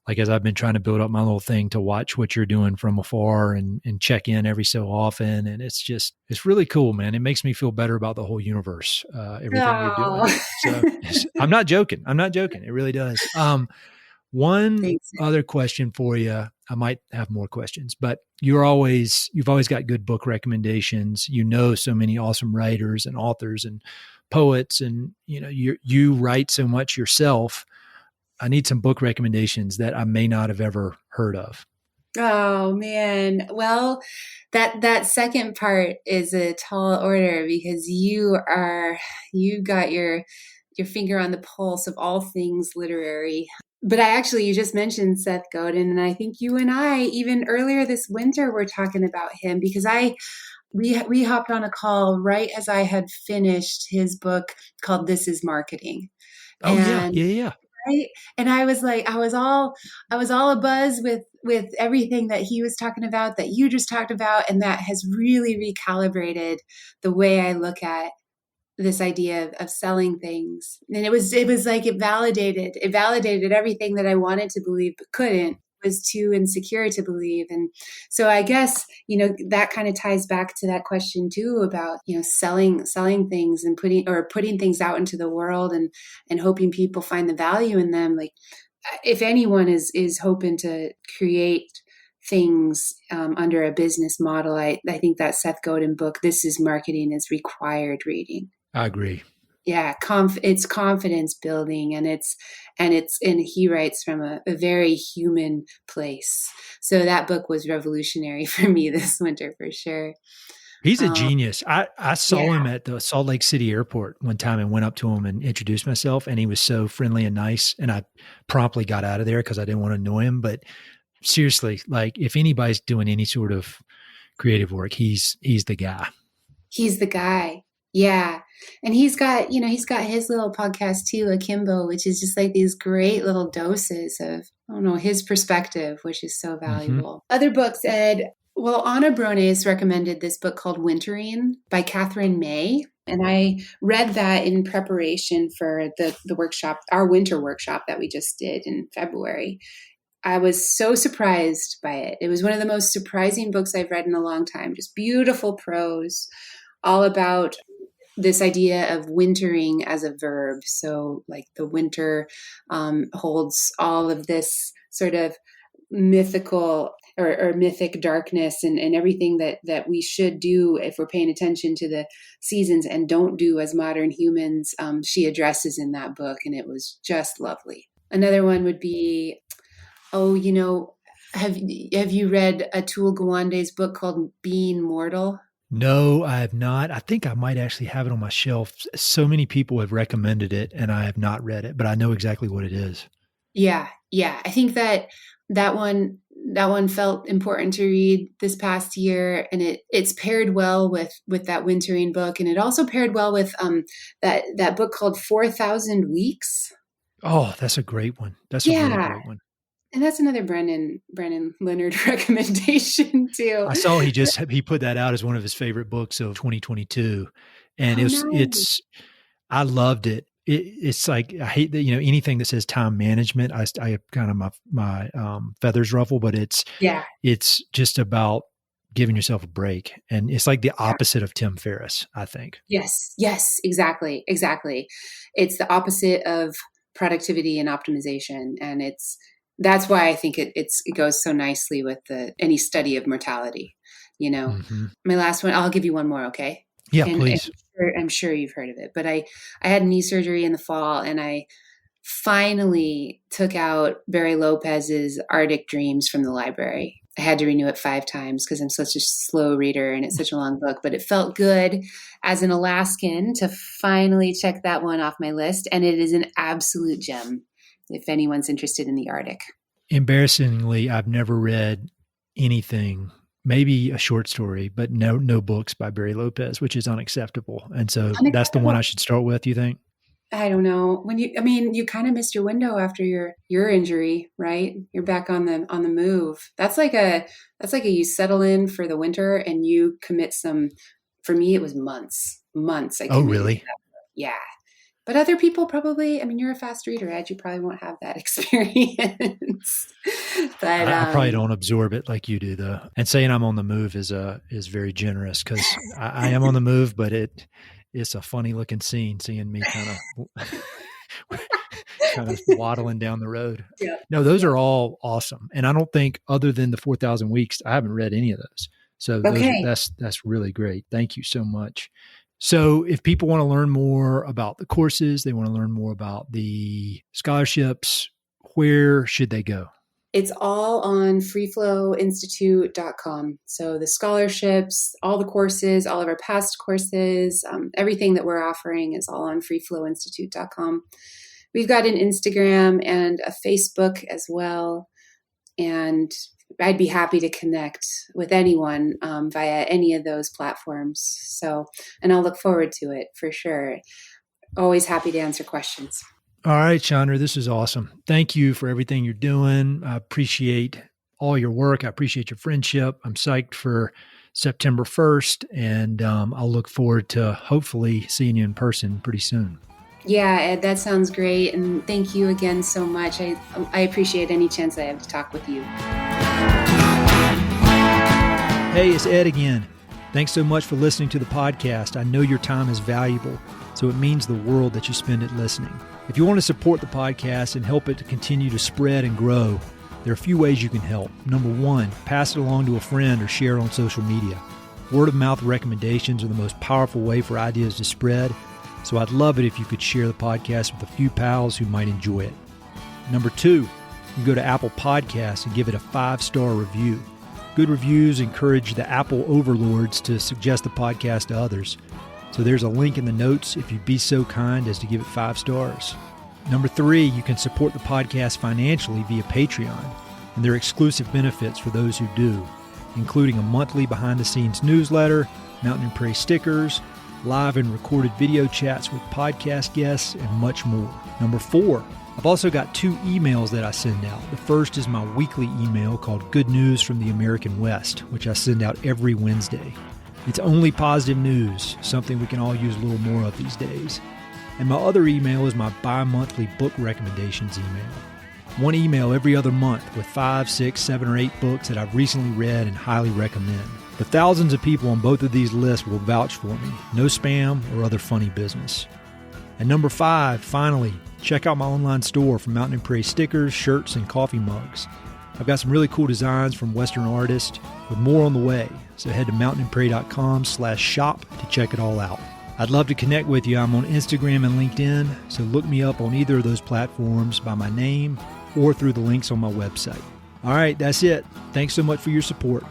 A: Like, as I've been trying to build up my little thing, to watch what you're doing from afar and check in every so often. And it's really cool, man. It makes me feel better about the whole universe, everything you're doing. So I'm not joking. It really does. One other question for you. I might have more questions, but you've always got good book recommendations. So many awesome writers and authors and poets, and you write so much yourself. I need some book recommendations that I may not have ever heard of.
B: Oh man. Well, that second part is a tall order, because you got your finger on the pulse of all things literary. But you just mentioned Seth Godin, and I think you and I, even earlier this winter, were talking about him, because we hopped on a call right as I had finished his book called This Is Marketing.
A: Oh, yeah.
B: Right. And I was all abuzz with everything that he was talking about, that you just talked about. And that has really recalibrated the way I look at this idea of selling things. And it was like it validated everything that I wanted to believe but couldn't, was too insecure to believe. And so I guess, that kind of ties back to that question too, about, selling things and putting things out into the world and hoping people find the value in them. Like, if anyone is hoping to create things under a business model, I think that Seth Godin book, This Is Marketing, is required reading.
A: I agree.
B: Yeah. It's confidence building, and he writes from a very human place. So that book was revolutionary for me this winter, for sure.
A: He's a genius. I saw him at the Salt Lake City airport one time and went up to him and introduced myself, and he was so friendly and nice. And I promptly got out of there because I didn't want to annoy him. But seriously, like, if anybody's doing any sort of creative work, he's the guy.
B: He's the guy. Yeah. And he's got his little podcast too, Akimbo, which is just like these great little doses of, his perspective, which is so valuable. Mm-hmm. Other books, Ed. Well, Anna Brones recommended this book called Wintering by Catherine May. And I read that in preparation for the workshop, our winter workshop that we just did in February. I was so surprised by it. It was one of the most surprising books I've read in a long time. Just beautiful prose, all about this idea of wintering as a verb. So like the winter holds all of this sort of mythical or mythic darkness and everything that we should do if we're paying attention to the seasons and don't do as modern humans. She addresses in that book, and it was just lovely. Another one would be, have you read Atul Gawande's book called Being Mortal?
A: No, I have not. I think I might actually have it on my shelf. So many people have recommended it, and I have not read it, but I know exactly what it is.
B: Yeah. I think that one felt important to read this past year, and it's paired well with that wintering book, and it also paired well with that book called 4,000 Weeks.
A: Oh, that's a great one. That's a really great one.
B: And that's another Brennan Leonard recommendation too.
A: I saw he put that out as one of his favorite books of 2022, and I loved it. It's like, I hate that, anything that says time management, I kind of my feathers ruffle, but it's just about giving yourself a break. And it's like the opposite of Tim Ferriss, I think.
B: Yes, exactly. It's the opposite of productivity and optimization. And that's why I think it goes so nicely with any study of mortality, Mm-hmm. My last one, I'll give you one more. Okay.
A: Yeah, please.
B: I'm sure you've heard of it, but I had knee surgery in the fall, and I finally took out Barry Lopez's Arctic Dreams from the library. I had to renew it 5 times because I'm such a slow reader and it's such a long book, but it felt good as an Alaskan to finally check that one off my list. And it is an absolute gem if anyone's interested in the Arctic.
A: Embarrassingly, I've never read anything, maybe a short story, but no books by Barry Lopez, which is unacceptable. And so that's the one I should start with, you think?
B: I don't know. You kind of missed your window after your injury, right? You're back on the move. That's like you settle in for the winter and you commit for me, it was months. I
A: Oh,
B: committed
A: really?
B: to that. Yeah. But other people probably, you're a fast reader, Ed. You probably won't have that experience. But
A: I probably don't absorb it like you do, though. And saying I'm on the move is very generous, because I am on the move, but it's a funny looking scene seeing me kind of waddling down the road.
B: Yeah.
A: No, those are all awesome. And I don't think, other than the 4,000 Weeks, I haven't read any of those. So that's really great. Thank you so much. So if people want to learn more about the courses, they want to learn more about the scholarships, where should they go?
B: It's all on freeflowinstitute.com. So the scholarships, all the courses, all of our past courses, everything that we're offering is all on freeflowinstitute.com. We've got an Instagram and a Facebook as well. And I'd be happy to connect with anyone via any of those platforms. So, and I'll look forward to it for sure. Always happy to answer questions.
A: All right, Chandra, this is awesome. Thank you for everything you're doing. I appreciate all your work. I appreciate your friendship. I'm psyched for September 1st, and I'll look forward to hopefully seeing you in person pretty soon.
B: Yeah, Ed, that sounds great. And thank you again so much. I appreciate any chance I have to talk with you.
A: Hey, it's Ed again. Thanks so much for listening to the podcast. I know your time is valuable, so it means the world that you spend it listening. If you want to support the podcast and help it to continue to spread and grow, there are a few ways you can help. Number one, pass it along to a friend or share it on social media. Word of mouth recommendations are the most powerful way for ideas to spread, so I'd love it if you could share the podcast with a few pals who might enjoy it. Number two, you can go to Apple Podcasts and give it a 5-star review. Good reviews encourage the Apple overlords to suggest the podcast to others. So there's a link in the notes if you'd be so kind as to give it 5 stars. Number 3, you can support the podcast financially via Patreon, and there are exclusive benefits for those who do, including a monthly behind-the-scenes newsletter, Mountain Prairie stickers, live and recorded video chats with podcast guests, and much more. Number 4, I've also got 2 emails that I send out. The first is my weekly email called Good News from the American West, which I send out every Wednesday. It's only positive news, something we can all use a little more of these days. And my other email is my bi-monthly book recommendations email. One email every other month with 5, 6, 7, or 8 books that I've recently read and highly recommend. The thousands of people on both of these lists will vouch for me. No spam or other funny business. And number 5, finally, check out my online store for Mountain Prairie stickers, shirts, and coffee mugs. I've got some really cool designs from Western artists with more on the way, so head to mountainprairie.com/shop to check it all out. I'd love to connect with you. I'm on Instagram and LinkedIn, so look me up on either of those platforms by my name or through the links on my website. All right, that's it. Thanks so much for your support.